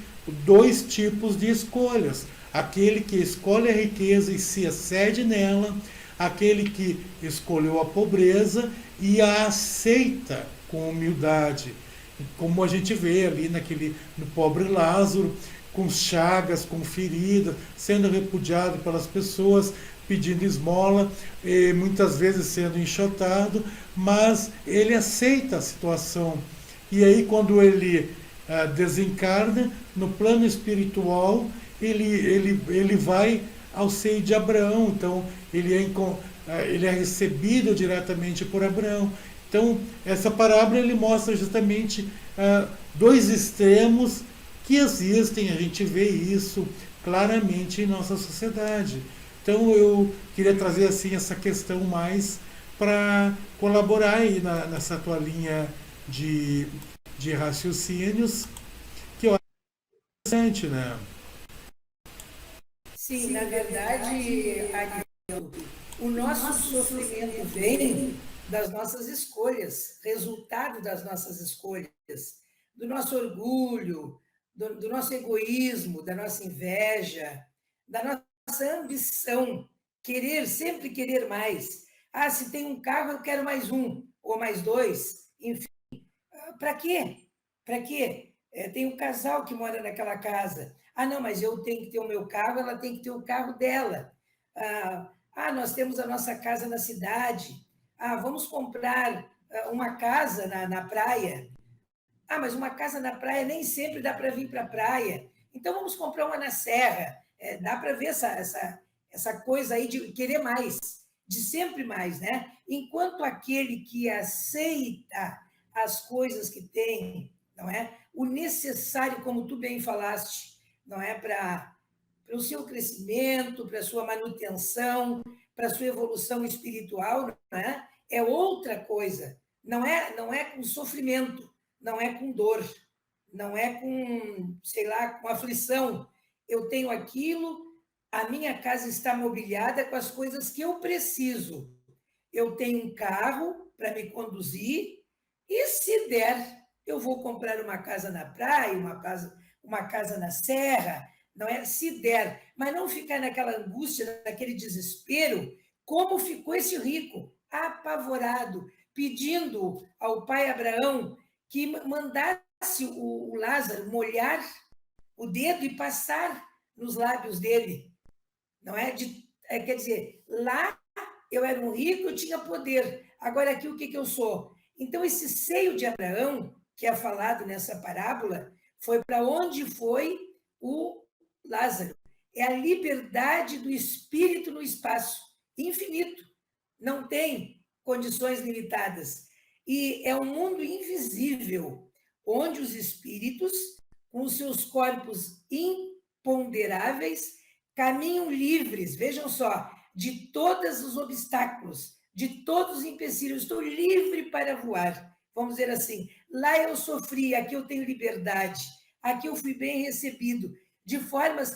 dois tipos de escolhas. Aquele que escolhe a riqueza e se excede nela, aquele que escolheu a pobreza e a aceita com humildade. Como a gente vê ali no pobre Lázaro, com chagas, com feridas, sendo repudiado pelas pessoas, pedindo esmola, muitas vezes sendo enxotado, mas ele aceita a situação. E aí, quando ele desencarna, no plano espiritual, ele vai ao seio de Abraão, então ele é recebido diretamente por Abraão. Então, essa parábola ele mostra justamente dois extremos que existem, a gente vê isso claramente em nossa sociedade. Então eu queria trazer assim essa questão mais para colaborar aí nessa tua linha de raciocínios, que eu acho interessante, né? Sim, na verdade, o nosso sofrimento vem das nossas escolhas, resultado das nossas escolhas, do nosso orgulho, do nosso egoísmo, da nossa inveja, da nossa ambição, sempre querer mais. Ah, se tem um carro, eu quero mais um, ou mais dois, enfim. Para quê? Para quê? Tem um casal que mora naquela casa. Ah, não, mas eu tenho que ter o meu carro, ela tem que ter o carro dela. Nós temos a nossa casa na cidade. Vamos comprar uma casa na praia. Mas uma casa na praia nem sempre dá para vir para a praia. Então vamos comprar uma na serra. Dá para ver essa coisa aí de querer mais, de sempre mais, né? Enquanto aquele que aceita as coisas que tem, não é? O necessário, como tu bem falaste, não é? Para o seu crescimento, para a sua manutenção, para a sua evolução espiritual, não é? É outra coisa. Não é com sofrimento, não é com dor, não é com, sei lá, com aflição. Eu tenho aquilo, a minha casa está mobiliada com as coisas que eu preciso. Eu tenho um carro para me conduzir e, se der, eu vou comprar uma casa na praia, uma casa na serra, não é? Se der, mas não ficar naquela angústia, naquele desespero, como ficou esse rico, apavorado, pedindo ao pai Abraão que mandasse o Lázaro molhar o dedo e passar nos lábios dele, não é? Quer dizer, lá eu era um rico, eu tinha poder, agora aqui o que eu sou? Então, esse seio de Abraão, que é falado nessa parábola, foi para onde foi o Lázaro. É a liberdade do espírito no espaço, infinito, não tem condições limitadas. E é um mundo invisível, onde os espíritos, com os seus corpos imponderáveis, caminham livres, vejam só, de todos os obstáculos, de todos os empecilhos. Estou livre para voar, vamos dizer assim. Lá eu sofri, aqui eu tenho liberdade, aqui eu fui bem recebido, de formas,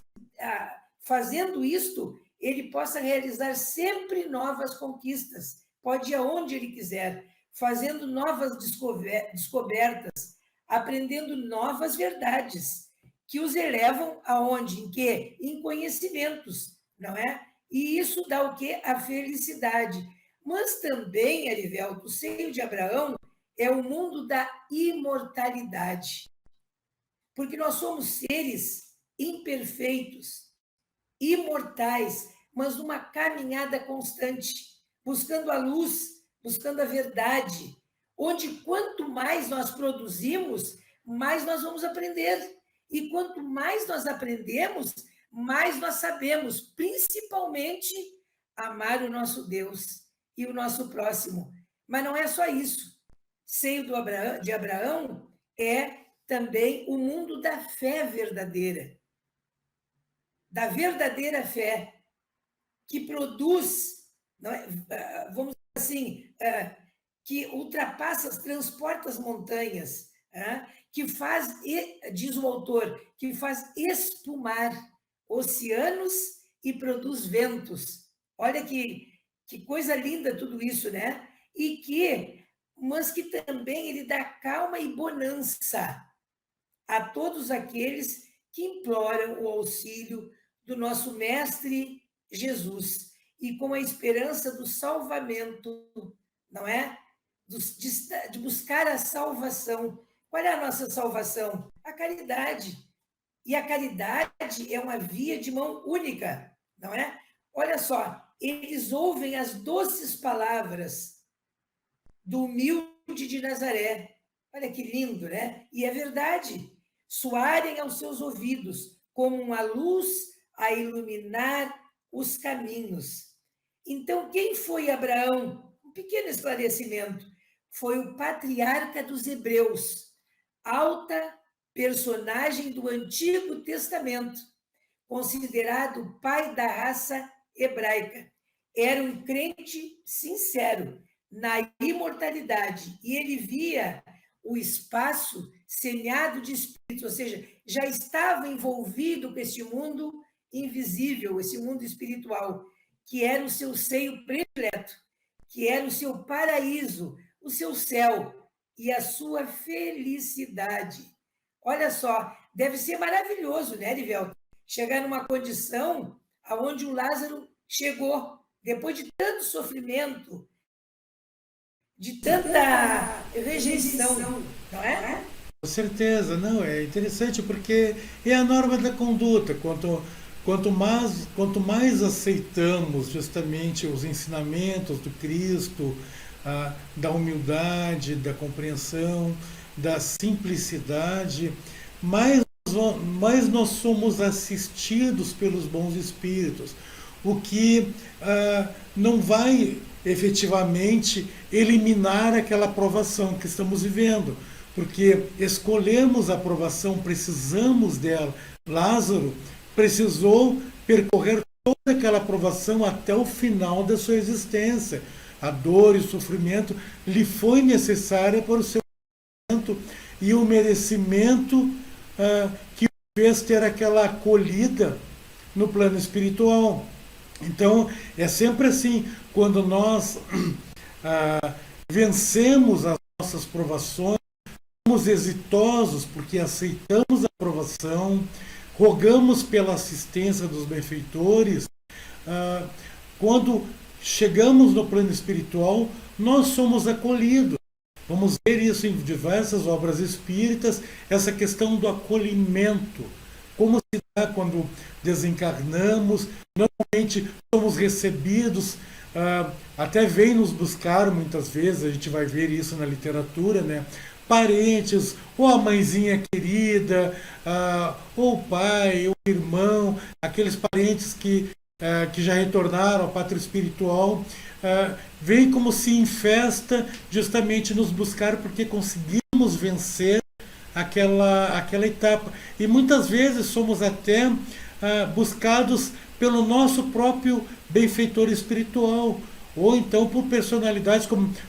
fazendo isto, ele possa realizar sempre novas conquistas, pode ir aonde ele quiser, fazendo novas descobertas, aprendendo novas verdades, que os elevam aonde? Em quê? Em conhecimentos, não é? E isso dá o quê? A felicidade. Mas também, Arivelto, o seio de Abraão é o mundo da imortalidade. Porque nós somos seres imperfeitos, imortais, mas numa caminhada constante, buscando a luz, buscando a verdade, onde quanto mais nós produzimos, mais nós vamos aprender. E quanto mais nós aprendemos, mais nós sabemos, principalmente, amar o nosso Deus e o nosso próximo. Mas não é só isso. Seio de Abraão é também o mundo da fé verdadeira, da verdadeira fé, que produz, não é, vamos dizer assim, que ultrapassa, transporta as montanhas, que faz, diz o autor, que faz espumar oceanos e produz ventos. Olha que coisa linda tudo isso, né? Mas que também ele dá calma e bonança a todos aqueles que imploram o auxílio do nosso Mestre Jesus e com a esperança do salvamento, não é? De buscar a salvação. Qual é a nossa salvação? A caridade. E a caridade é uma via de mão única, não é? Olha só, eles ouvem as doces palavras do humilde de Nazaré. Olha que lindo, né? E é verdade. Soarem aos seus ouvidos como uma luz a iluminar os caminhos. Então, quem foi Abraão? Um pequeno esclarecimento. Foi o patriarca dos hebreus, alta personagem do Antigo Testamento, considerado pai da raça hebraica. Era um crente sincero na imortalidade e ele via o espaço semeado de espíritos, ou seja, já estava envolvido com esse mundo invisível, esse mundo espiritual, que era o seu seio predileto, que era o seu paraíso, o seu céu e a sua felicidade. Olha só, deve ser maravilhoso, né, Erivelto? Chegar numa condição aonde o Lázaro chegou, depois de tanto sofrimento, de tanta rejeição, não é? Com certeza, não, é interessante porque é a norma da conduta. Quanto mais aceitamos justamente os ensinamentos do Cristo, da humildade, da compreensão, da simplicidade, mais nós somos assistidos pelos bons espíritos, o que não vai efetivamente eliminar aquela aprovação que estamos vivendo, porque escolhemos a aprovação, precisamos dela. Lázaro precisou percorrer toda aquela aprovação até o final da sua existência. A dor e o sofrimento lhe foi necessária para o seu e o merecimento que o fez ter aquela acolhida no plano espiritual. Então, é sempre assim, quando nós vencemos as nossas provações, somos exitosos porque aceitamos a provação, rogamos pela assistência dos benfeitores, quando chegamos no plano espiritual, nós somos acolhidos. Vamos ver isso em diversas obras espíritas, essa questão do acolhimento. Como se dá quando desencarnamos, normalmente somos recebidos, até vem nos buscar muitas vezes, a gente vai ver isso na literatura, né? Parentes, ou a mãezinha querida, ou o pai, ou o irmão, aqueles parentes que já retornaram ao pátria espiritual, vem como se em festa justamente nos buscar porque conseguimos vencer aquela etapa. E muitas vezes somos até buscados pelo nosso próprio benfeitor espiritual, ou então por personalidades,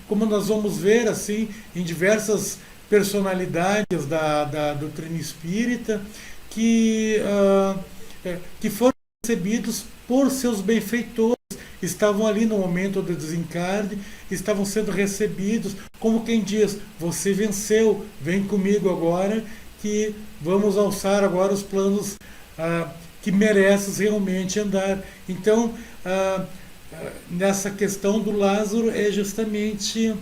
como nós vamos ver assim em diversas personalidades da doutrina espírita, que foram recebidos por seus benfeitores, estavam ali no momento do desencarne, estavam sendo recebidos, como quem diz, você venceu, vem comigo agora, que vamos alçar agora os planos que mereces realmente andar. Então, nessa questão do Lázaro é justamente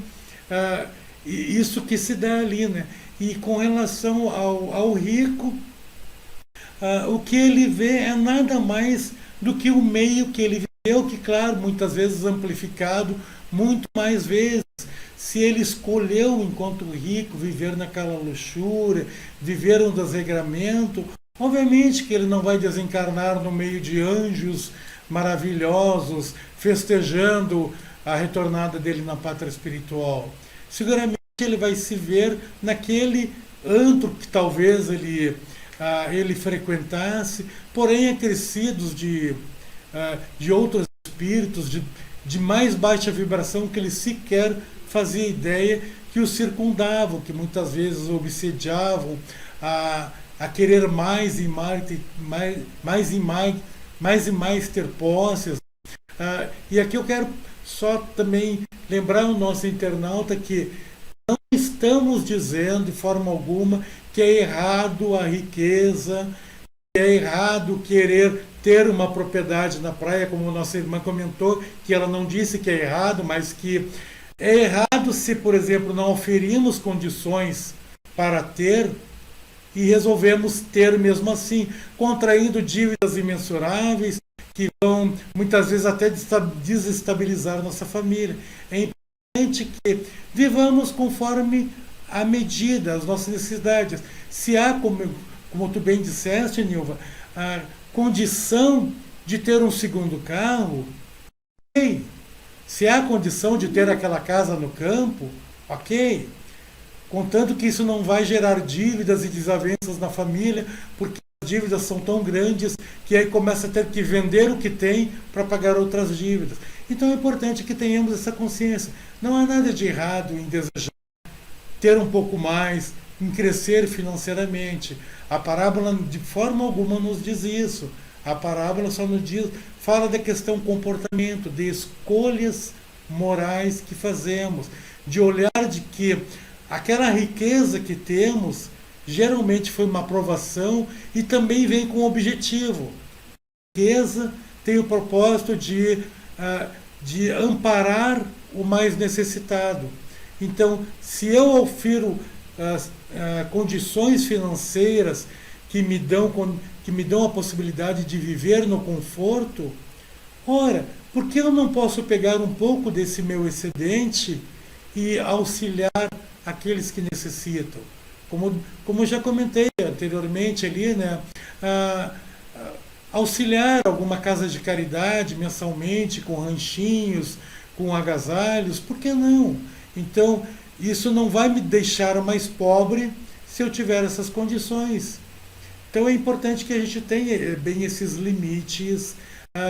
isso que se dá ali, né? E com relação ao rico, o que ele vê é nada mais do que o meio que ele Eu que, claro, muitas vezes amplificado, muito mais vezes, se ele escolheu, enquanto rico, viver naquela luxúria, viver um desregramento, obviamente que ele não vai desencarnar no meio de anjos maravilhosos, festejando a retornada dele na pátria espiritual. Seguramente ele vai se ver naquele antro que talvez ele frequentasse, porém acrescidos de outros espíritos, de mais baixa vibração que ele sequer fazia ideia que o circundavam, que muitas vezes obsediavam a querer mais e mais ter posses. E aqui eu quero só também lembrar o nosso internauta que não estamos dizendo de forma alguma que é errado a riqueza, que é errado querer ter uma propriedade na praia, como nossa irmã comentou, que ela não disse que é errado, mas que é errado se, por exemplo, não oferimos condições para ter e resolvemos ter mesmo assim, contraindo dívidas imensuráveis que vão muitas vezes até desestabilizar nossa família. É importante que vivamos conforme a medida, as nossas necessidades. Se há, como tu bem disseste, Nilva, a condição de ter um segundo carro, ok. Se há condição de ter aquela casa no campo, ok. Contanto que isso não vai gerar dívidas e desavenças na família, porque as dívidas são tão grandes que aí começa a ter que vender o que tem para pagar outras dívidas. Então é importante que tenhamos essa consciência. Não há nada de errado em desejar ter um pouco mais, em crescer financeiramente. A parábola de forma alguma nos diz isso. A parábola só nos diz, fala da questão comportamento, de escolhas morais que fazemos, de olhar de que aquela riqueza que temos geralmente foi uma aprovação e também vem com um objetivo. A riqueza tem o propósito de amparar o mais necessitado. Então, se eu ofiro condições financeiras que me dão a possibilidade de viver no conforto, ora, por que eu não posso pegar um pouco desse meu excedente e auxiliar aqueles que necessitam? Como eu já comentei anteriormente ali, né? Auxiliar alguma casa de caridade mensalmente, com ranchinhos, com agasalhos, por que não? Então, isso não vai me deixar mais pobre se eu tiver essas condições. Então é importante que a gente tenha bem esses limites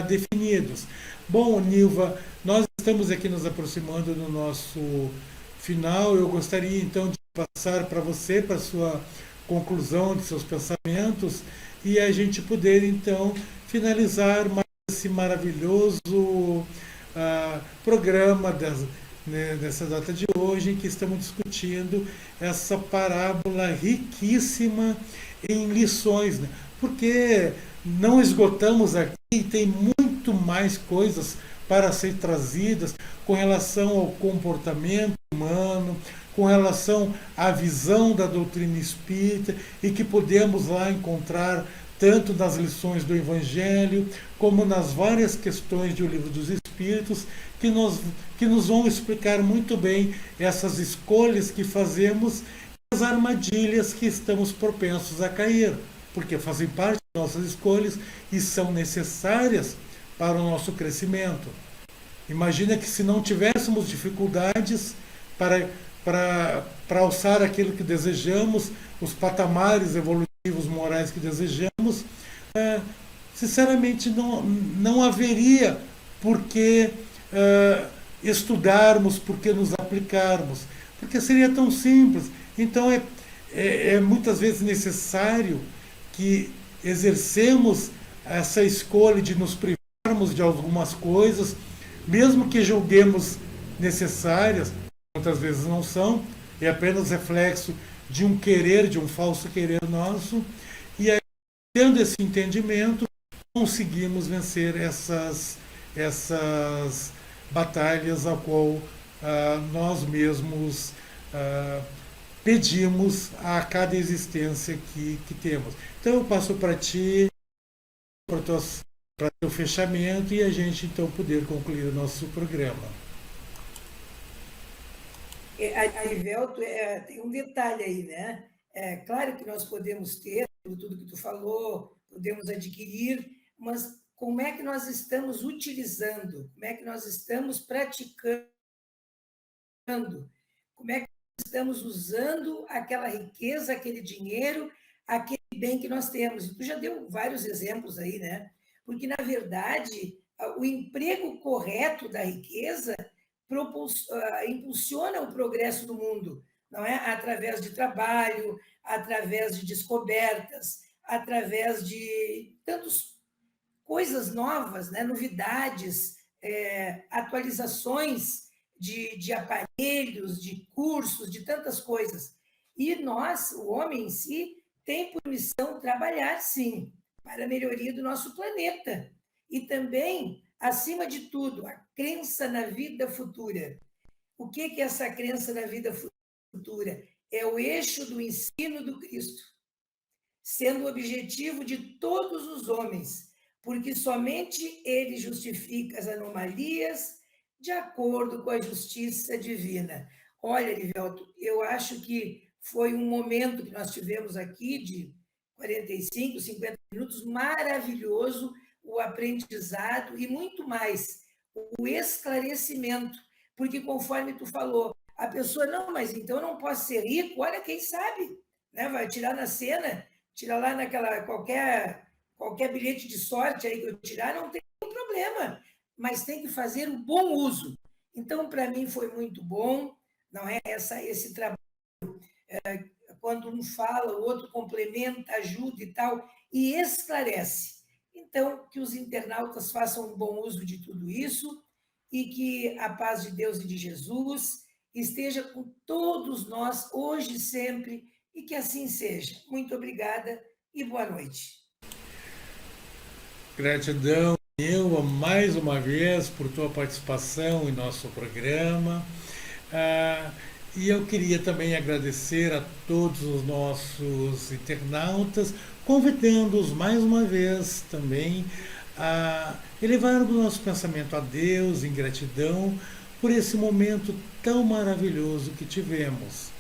definidos. Bom, Nilva, nós estamos aqui nos aproximando do nosso final. Eu gostaria então de passar para você, para a sua conclusão de seus pensamentos, e a gente poder então finalizar mais esse maravilhoso programa dessa data de hoje, em que estamos discutindo essa parábola riquíssima em lições, né? Porque não esgotamos aqui, tem muito mais coisas para ser trazidas com relação ao comportamento humano, com relação à visão da doutrina espírita, e que podemos lá encontrar tanto nas lições do Evangelho, como nas várias questões do Livro dos Espíritos, que nos vão explicar muito bem essas escolhas que fazemos e as armadilhas que estamos propensos a cair, porque fazem parte das nossas escolhas e são necessárias para o nosso crescimento. Imagina que se não tivéssemos dificuldades para alçar aquilo que desejamos, os patamares evolutivos morais que desejamos, sinceramente não haveria por que estudarmos, por que nos aplicarmos, porque seria tão simples. Então é muitas vezes necessário que exercemos essa escolha de nos privarmos de algumas coisas, mesmo que julguemos necessárias, muitas vezes não são, é apenas reflexo de um querer, de um falso querer nosso, e aí, tendo esse entendimento, conseguimos vencer essas batalhas a qual nós mesmos pedimos a cada existência que temos. Então eu passo para ti, para tuas para o fechamento e a gente então poder concluir o nosso programa. Arivelto, tem um detalhe aí, né? É claro que nós podemos ter tudo que tu falou, podemos adquirir, mas como é que nós estamos utilizando? Como é que nós estamos praticando? Como é que nós estamos usando aquela riqueza, aquele dinheiro, aquele bem que nós temos? E tu já deu vários exemplos aí, né? Porque, na verdade, o emprego correto da riqueza impulsiona o progresso do mundo, não é? Através de trabalho, através de descobertas, através de tantas coisas novas, né? Novidades, atualizações de aparelhos, de cursos, de tantas coisas. E nós, o homem em si, tem por missão trabalhar, sim, para a melhoria do nosso planeta. E também, acima de tudo, a crença na vida futura. O que é essa crença na vida futura? É o eixo do ensino do Cristo, sendo o objetivo de todos os homens, porque somente ele justifica as anomalias de acordo com a justiça divina. Olha, Livelto, eu acho que foi um momento que nós tivemos aqui de 45, 50 minutos, maravilhoso, o aprendizado e muito mais, o esclarecimento, porque conforme tu falou, a pessoa, não, mas então eu não posso ser rico, olha, quem sabe, né? Vai tirar na cena, tirar lá naquela, qualquer bilhete de sorte aí que eu tirar, não tem problema, mas tem que fazer um bom uso. Então, para mim, foi muito bom, não é? Esse trabalho, quando um fala, o outro complementa, ajuda e tal, e esclarece. Então, que os internautas façam um bom uso de tudo isso e que a paz de Deus e de Jesus esteja com todos nós, hoje e sempre, e que assim seja. Muito obrigada e boa noite. Gratidão, Nilva, mais uma vez por tua participação em nosso programa. E eu queria também agradecer a todos os nossos internautas, convidando-os mais uma vez também a elevar o nosso pensamento a Deus em gratidão por esse momento tão maravilhoso que tivemos.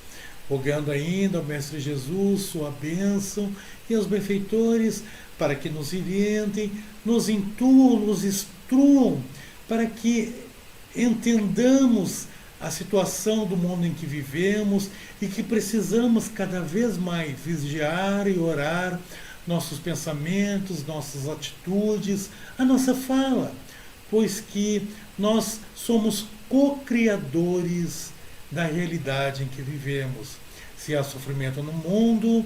Rogando ainda ao Mestre Jesus sua bênção e aos benfeitores para que nos orientem, nos intuam, nos instruam, para que entendamos a situação do mundo em que vivemos e que precisamos cada vez mais vigiar e orar nossos pensamentos, nossas atitudes, a nossa fala, pois que nós somos co-criadores da realidade em que vivemos. Se há sofrimento no mundo,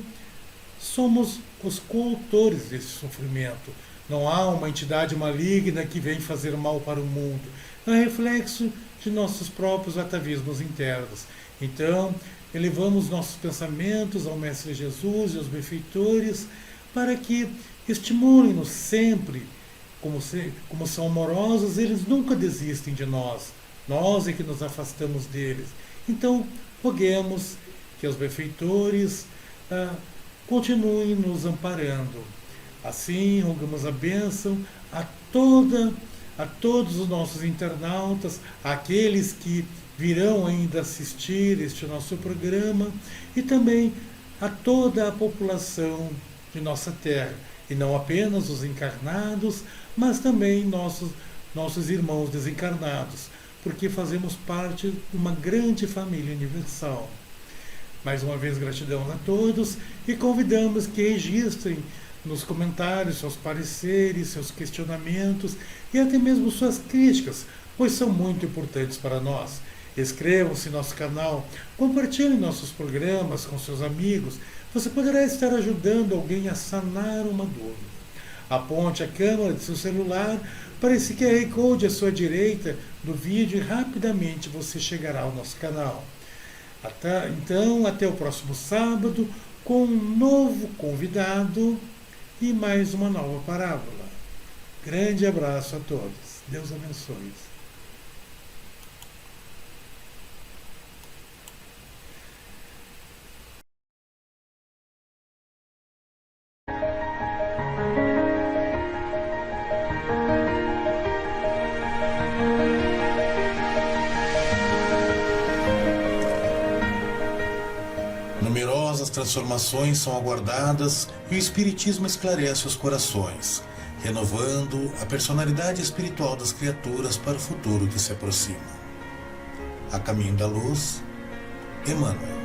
somos os coautores desse sofrimento. Não há uma entidade maligna que vem fazer mal para o mundo. É reflexo de nossos próprios atavismos internos. Então, elevamos nossos pensamentos ao Mestre Jesus e aos benfeitores para que estimulem-nos sempre. Como são amorosos, eles nunca desistem de nós. Nós é que nos afastamos deles. Então, roguemos que os benfeitores continuem nos amparando. Assim, rogamos a bênção a todos os nossos internautas, àqueles que virão ainda assistir este nosso programa e também a toda a população de nossa terra, e não apenas os encarnados, mas também nossos irmãos desencarnados, porque fazemos parte de uma grande família universal. Mais uma vez, gratidão a todos e convidamos que registrem nos comentários seus pareceres, seus questionamentos e até mesmo suas críticas, pois são muito importantes para nós. Inscrevam-se em nosso canal, compartilhem nossos programas com seus amigos. Você poderá estar ajudando alguém a sanar uma dúvida. Aponte a câmera de seu celular para esse QR Code à sua direita do vídeo e rapidamente você chegará ao nosso canal. Então, até o próximo sábado com um novo convidado e mais uma nova parábola. Grande abraço a todos. Deus abençoe. Numerosas transformações são aguardadas e o Espiritismo esclarece os corações, renovando a personalidade espiritual das criaturas para o futuro que se aproxima. A caminho da luz, Emmanuel.